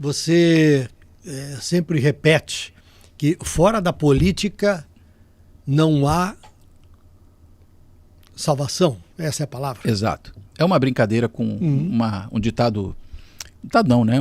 você sempre repete que fora da política não há salvação. Essa é a palavra. Exato. É uma brincadeira com um ditado... Ditado não, né?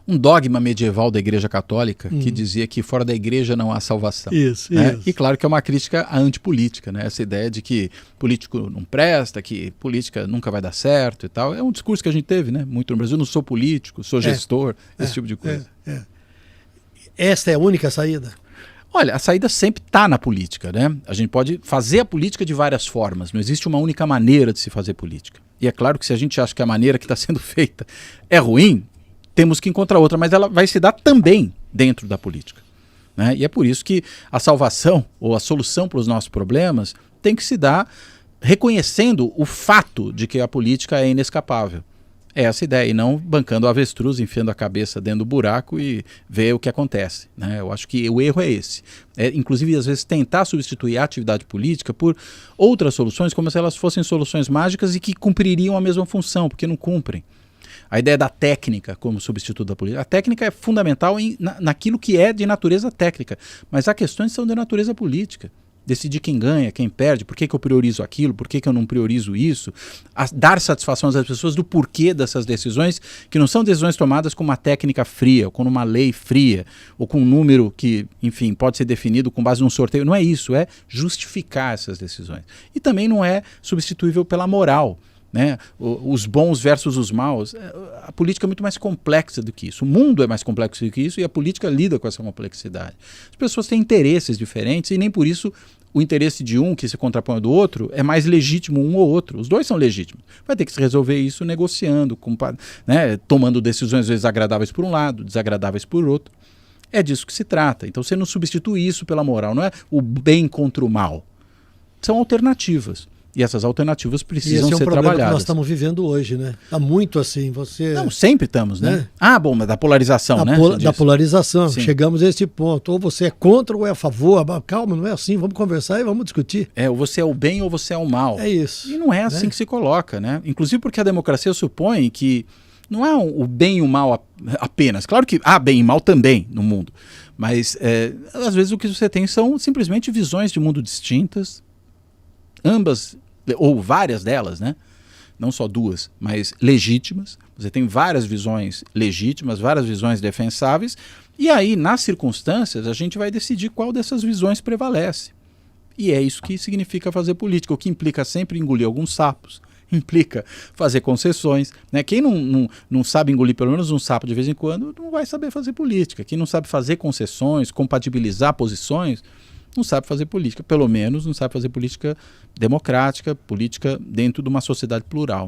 Um dogma medieval da Igreja Católica que dizia que fora da Igreja não há salvação. Isso. E claro que é uma crítica à antipolítica, né? Essa ideia de que político não presta, que política nunca vai dar certo e tal. É um discurso que a gente teve, né? Muito no Brasil. Eu não sou político, sou gestor, esse tipo de coisa. Esta é a única saída? Olha, a saída sempre está na política, né? A gente pode fazer a política de várias formas. Não existe uma única maneira de se fazer política. E é claro que se a gente acha que a maneira que está sendo feita é ruim, temos que encontrar outra, mas ela vai se dar também dentro da política, né? E é por isso que a salvação ou a solução para os nossos problemas tem que se dar reconhecendo o fato de que a política é inescapável. É essa ideia, e não bancando o avestruz, enfiando a cabeça dentro do buraco e ver o que acontece, né? Eu acho que o erro é esse. Inclusive, às vezes, tentar substituir a atividade política por outras soluções, como se elas fossem soluções mágicas e que cumpririam a mesma função, porque não cumprem. A ideia da técnica como substituto da política. A técnica é fundamental naquilo que é de natureza técnica, mas há questões que são de natureza política. Decidir quem ganha, quem perde, por que eu priorizo aquilo, por que eu não priorizo isso, dar satisfação às pessoas do porquê dessas decisões, que não são decisões tomadas com uma técnica fria, ou com uma lei fria, ou com um número que, enfim, pode ser definido com base num sorteio. Não é isso, é justificar essas decisões. E também não é substituível pela moral, né? Os bons versus os maus. A política é muito mais complexa do que isso. O mundo é mais complexo do que isso e a política lida com essa complexidade. As pessoas têm interesses diferentes e nem por isso o interesse de um que se contrapõe ao do outro é mais legítimo um ou outro. Os dois são legítimos. Vai ter que se resolver isso negociando, né? Tomando decisões às vezes agradáveis por um lado, desagradáveis por outro. É disso que se trata. Então você não substitui isso pela moral, não é o bem contra o mal. São alternativas. E essas alternativas precisam ser trabalhadas. Esse é um problema que nós estamos vivendo hoje, né? Está muito assim, Não, sempre estamos, né? Bom, mas da polarização, né? Da polarização. Sim. Chegamos a esse ponto. Ou você é contra ou é a favor. Calma, não é assim. Vamos conversar e vamos discutir. Ou você é o bem ou você é o mal. É isso. E não é assim que se coloca, né? Inclusive porque a democracia supõe que não é o bem e o mal apenas. Claro que há bem e mal também no mundo. Mas, às vezes, o que você tem são simplesmente visões de mundo distintas. Ambas, ou várias delas, né? Não só duas, mas legítimas. Você tem várias visões legítimas, várias visões defensáveis, e aí, nas circunstâncias, a gente vai decidir qual dessas visões prevalece. E é isso que significa fazer política, o que implica sempre engolir alguns sapos, implica fazer concessões, né? Quem não sabe engolir pelo menos um sapo de vez em quando, não vai saber fazer política. Quem não sabe fazer concessões, compatibilizar posições, não sabe fazer política, pelo menos não sabe fazer política democrática, política dentro de uma sociedade plural.